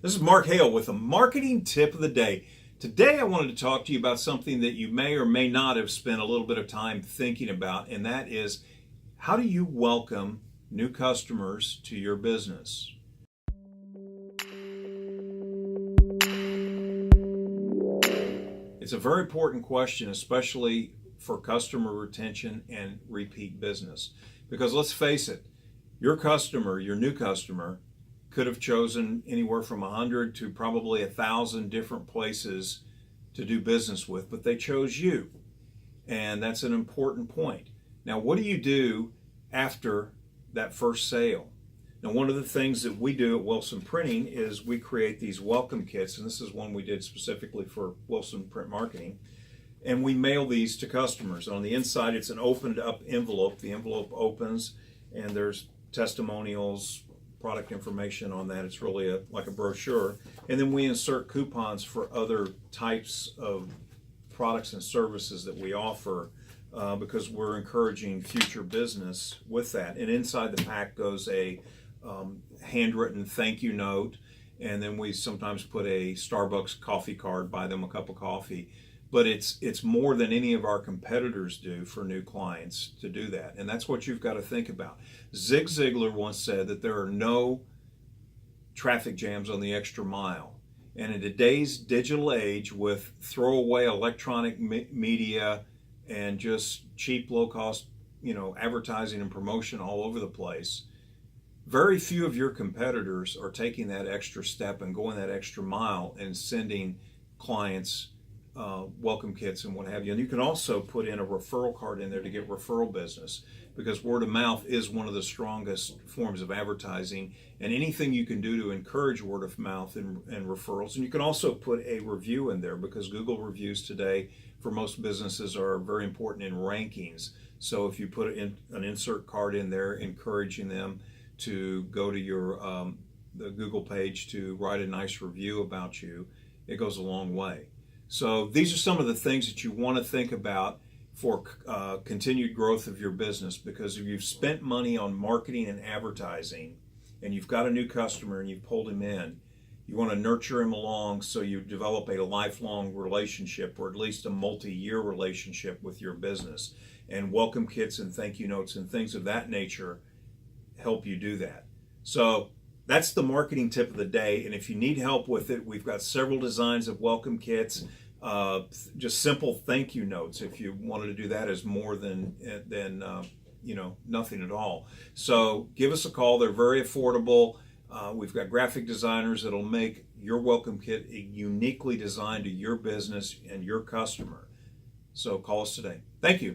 This is Mark Hale with a marketing tip of the day. Today I wanted to talk to you about something that you may or may not have spent a little bit of time thinking about, and that is how do you welcome new customers to your business? It's a very important question, especially for customer retention and repeat business. Because let's face it, your customer, your new customer, could have chosen anywhere from 100 to probably 1,000 different places to do business with, but they chose you. And that's an important point. Now, what do you do after that first sale? Now, one of the things that we do at Wilson Printing is we create these welcome kits, and this is one we did specifically for Wilson Print Marketing, and we mail these to customers. On the inside, it's an opened up envelope. The envelope opens, and there's testimonials, product information on that. It's really like a brochure. And then we insert coupons for other types of products and services that we offer because we're encouraging future business with that. And inside the pack goes a handwritten thank you note, and then we sometimes put a Starbucks coffee card, buy them a cup of coffee. But it's more than any of our competitors do for new clients to do that. And that's what you've got to think about. Zig Ziglar once said that there are no traffic jams on the extra mile. And in today's digital age with throwaway electronic media and just cheap, low-cost, advertising and promotion all over the place, very few of your competitors are taking that extra step and going that extra mile and sending clients welcome kits and what have you. And you can also put in a referral card in there to get referral business, because word of mouth is one of the strongest forms of advertising, and anything you can do to encourage word of mouth and referrals. And you can also put a review in there, because Google reviews today for most businesses are very important in rankings. So if you put an insert card in there encouraging them to go to your the Google page to write a nice review about you, it goes a long way. So these are some of the things that you want to think about for continued growth of your business, because if you've spent money on marketing and advertising and you've got a new customer and you've pulled him in, you want to nurture him along so you develop a lifelong relationship, or at least a multi-year relationship with your business. And welcome kits and thank you notes and things of that nature help you do that. So that's the marketing tip of the day. And if you need help with it, we've got several designs of welcome kits. Just simple thank you notes, if you wanted to do that, as more than nothing at all. So give us a call. They're very affordable. We've got graphic designers that'll make your welcome kit uniquely designed to your business and your customer. So call us today. Thank you.